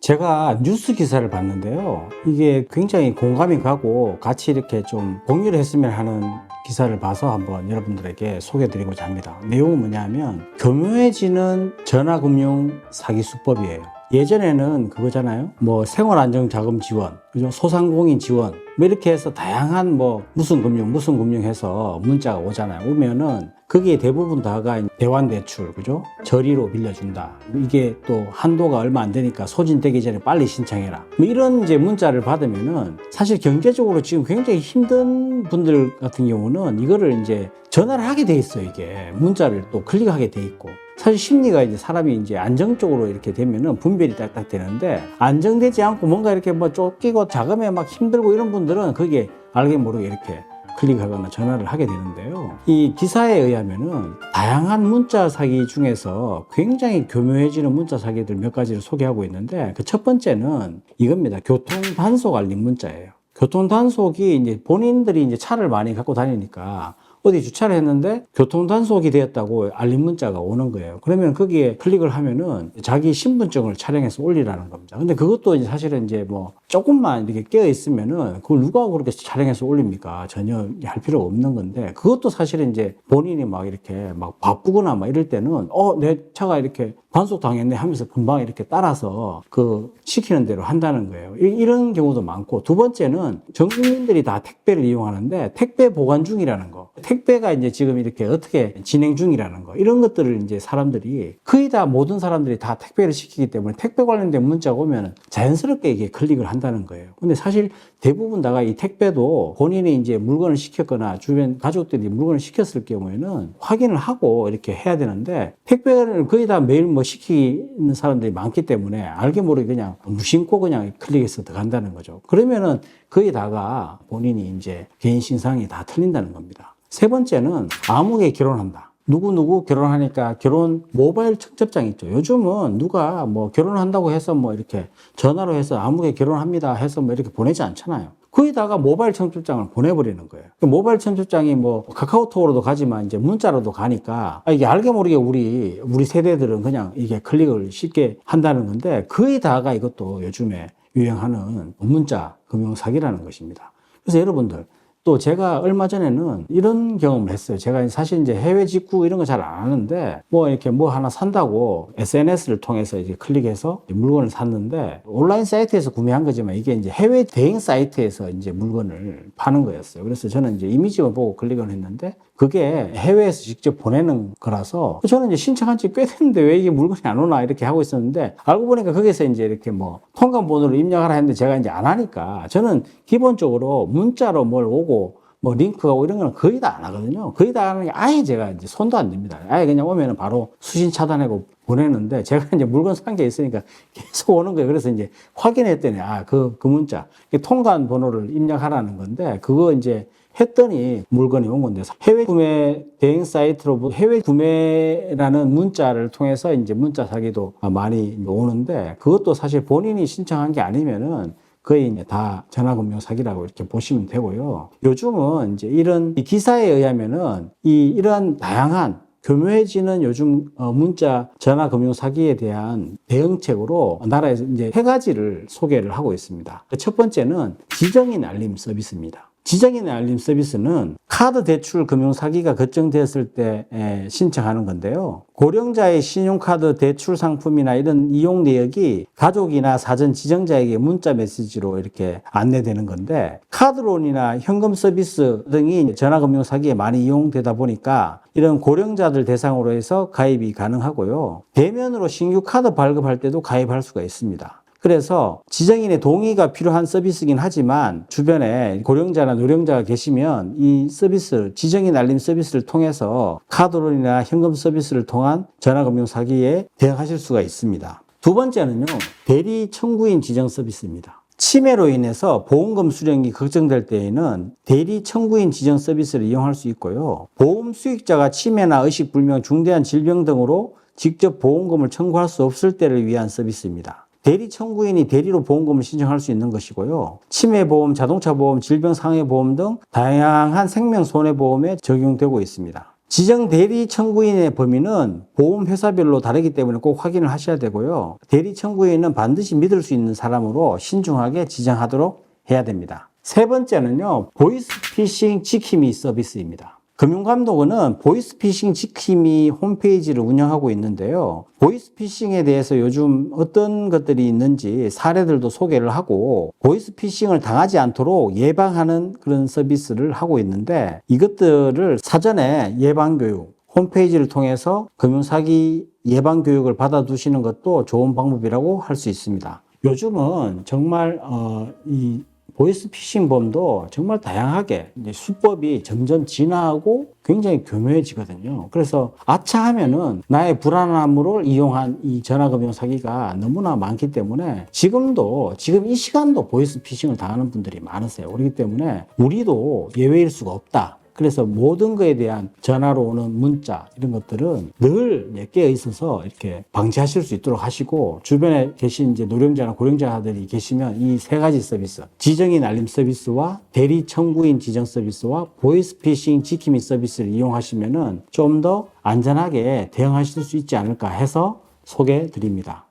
제가 뉴스 기사를 봤는데요. 이게 굉장히 공감이 가고 같이 이렇게 좀 공유를 했으면 하는 기사를 봐서 한번 여러분들에게 소개해드리고자 합니다. 내용은 뭐냐면 교묘해지는 전화금융 사기 수법이에요. 예전에는 그거잖아요. 뭐 생활안정자금 지원, 그죠? 소상공인 지원, 뭐 이렇게 해서 다양한 뭐 무슨 금융 해서 문자가 오잖아요. 오면은 거기에 대부분 다가 대환대출, 그죠? 저리로 빌려준다. 이게 또 한도가 얼마 안 되니까 소진되기 전에 빨리 신청해라. 뭐 이런 이제 문자를 받으면은 사실 경제적으로 지금 굉장히 힘든 분들 같은 경우는 이거를 이제 전화를 하게 돼 있어요. 이게 문자를 또 클릭하게 돼 있고. 사실 심리가 이제 사람이 이제 안정적으로 이렇게 되면은 분별이 딱딱 되는데 안정되지 않고 뭔가 이렇게 뭐 쫓기고 자금에 막 힘들고 이런 분들은 그게 알게 모르게 이렇게 클릭하거나 전화를 하게 되는데요. 이 기사에 의하면은 다양한 문자 사기 중에서 굉장히 교묘해지는 문자 사기들 몇 가지를 소개하고 있는데 그 첫 번째는 이겁니다. 교통 단속 알림 문자예요. 교통 단속이 이제 본인들이 이제 차를 많이 갖고 다니니까 어디 주차를 했는데 교통 단속이 되었다고 알림 문자가 오는 거예요. 그러면 거기에 클릭을 하면은 자기 신분증을 촬영해서 올리라는 겁니다. 근데 그것도 이제 사실은 이제 뭐 조금만 이렇게 깨어 있으면은 그걸 누가 그렇게 촬영해서 올립니까? 전혀 할 필요가 없는 건데 그것도 사실은 이제 본인이 막 이렇게 막 바쁘거나 막 이럴 때는 내 차가 이렇게 단속 당했네 하면서 금방 이렇게 따라서 그 시키는 대로 한다는 거예요. 이런 경우도 많고 두 번째는 전 국민들이 다 택배를 이용하는데 택배 보관 중이라는 거. 택배가 이제 지금 이렇게 어떻게 진행 중이라는 거. 이런 것들을 이제 사람들이 거의 다 모든 사람들이 다 택배를 시키기 때문에 택배 관련된 문자가 오면 자연스럽게 이게 클릭을 한다는 거예요. 근데 사실 대부분 다가 이 택배도 본인이 이제 물건을 시켰거나 주변 가족들이 물건을 시켰을 경우에는 확인을 하고 이렇게 해야 되는데 택배를 거의 다 매일 뭐 시키는 사람들이 많기 때문에 알게 모르게 그냥 무심코 그냥 클릭해서 들어간다는 거죠. 그러면은 거의 다가 본인이 이제 개인 신상이 다 틀린다는 겁니다. 세 번째는 아무개 결혼한다. 누구 결혼하니까 결혼 모바일 청첩장 있죠. 요즘은 누가 뭐 결혼한다고 해서 뭐 이렇게 전화로 해서 아무개 결혼합니다 해서 뭐 이렇게 보내지 않잖아요. 거기다가 모바일 청첩장을 보내버리는 거예요. 모바일 청첩장이 뭐 카카오톡으로도 가지만 이제 문자로도 가니까 이게 알게 모르게 우리 세대들은 그냥 이게 클릭을 쉽게 한다는 건데 거의 다가 이것도 요즘에 유행하는 문자 금융 사기라는 것입니다. 그래서 여러분들 또 제가 얼마 전에는 이런 경험을 했어요. 제가 사실 이제 해외 직구 이런 거 잘 안 하는데 뭐 이렇게 뭐 하나 산다고 SNS를 통해서 이제 클릭해서 물건을 샀는데 온라인 사이트에서 구매한 거지만 이게 이제 해외 대행 사이트에서 이제 물건을 파는 거였어요. 그래서 저는 이제 이미지만 보고 클릭을 했는데 그게 해외에서 직접 보내는 거라서 저는 이제 신청한 지 꽤 됐는데 왜 이게 물건이 안 오나 이렇게 하고 있었는데 알고 보니까 거기서 이제 이렇게 뭐 통관 번호를 입력하라 했는데 제가 이제 안 하니까 저는 기본적으로 문자로 뭘 오고 뭐 링크가 오고 이런 거는 거의 다 안 하거든요. 거의 다 하는 게 아예 제가 이제 손도 안 댑니다. 아예 그냥 오면은 바로 수신 차단하고 보내는데 제가 이제 물건 산 게 있으니까 계속 오는 거예요. 그래서 이제 확인했더니 그 문자 통관 번호를 입력하라는 건데 그거 이제 했더니 물건이 온 건데 해외 구매 대행 사이트로 해외 구매라는 문자를 통해서 이제 문자 사기도 많이 오는데 그것도 사실 본인이 신청한 게 아니면은 거의 이제 다 전화금융 사기라고 이렇게 보시면 되고요. 요즘은 이제 이런 이 기사에 의하면은 이러한 다양한 교묘해지는 요즘 문자 전화금융 사기에 대한 대응책으로 나라에서 이제 세 가지를 소개를 하고 있습니다. 첫 번째는 지정인 알림 서비스입니다. 지정인 알림 서비스는 카드 대출 금융 사기가 걱정되었을 때 신청하는 건데요. 고령자의 신용카드 대출 상품이나 이런 이용 내역이 가족이나 사전 지정자에게 문자 메시지로 이렇게 안내되는 건데 카드론이나 현금 서비스 등이 전화금융 사기에 많이 이용되다 보니까 이런 고령자들 대상으로 해서 가입이 가능하고요. 대면으로 신규 카드 발급할 때도 가입할 수가 있습니다. 그래서 지정인의 동의가 필요한 서비스이긴 하지만 주변에 고령자나 노령자가 계시면 이 서비스, 지정인 알림 서비스를 통해서 카드론이나 현금 서비스를 통한 전화금융 사기에 대응하실 수가 있습니다. 두 번째는요, 대리 청구인 지정 서비스입니다. 치매로 인해서 보험금 수령이 걱정될 때에는 대리 청구인 지정 서비스를 이용할 수 있고요. 보험 수익자가 치매나 의식불명, 중대한 질병 등으로 직접 보험금을 청구할 수 없을 때를 위한 서비스입니다. 대리 청구인이 대리로 보험금을 신청할 수 있는 것이고요. 치매보험, 자동차보험, 질병상해보험 등 다양한 생명손해보험에 적용되고 있습니다. 지정 대리 청구인의 범위는 보험회사별로 다르기 때문에 꼭 확인을 하셔야 되고요. 대리 청구인은 반드시 믿을 수 있는 사람으로 신중하게 지정하도록 해야 됩니다. 세 번째는요, 보이스피싱 지킴이 서비스입니다. 금융감독원은 보이스피싱 지킴이 홈페이지를 운영하고 있는데요. 보이스피싱에 대해서 요즘 어떤 것들이 있는지 사례들도 소개를 하고 보이스피싱을 당하지 않도록 예방하는 그런 서비스를 하고 있는데 이것들을 사전에 예방교육, 홈페이지를 통해서 금융사기 예방교육을 받아두시는 것도 좋은 방법이라고 할 수 있습니다. 요즘은 정말 이 보이스피싱범도 정말 다양하게 이제 수법이 점점 진화하고 굉장히 교묘해지거든요. 그래서 아차하면은 나의 불안함을 이용한 이 전화금융 사기가 너무나 많기 때문에 지금 이 시간도 보이스피싱을 당하는 분들이 많으세요. 그렇기 때문에 우리도 예외일 수가 없다. 그래서 모든 거에 대한 전화로 오는 문자 이런 것들은 늘 깨어 있어서 이렇게 방지하실 수 있도록 하시고 주변에 계신 이제 노령자나 고령자들이 계시면 이 세 가지 서비스, 지정인 알림 서비스와 대리 청구인 지정 서비스와 보이스피싱 지킴이 서비스를 이용하시면은 좀 더 안전하게 대응하실 수 있지 않을까 해서 소개해 드립니다.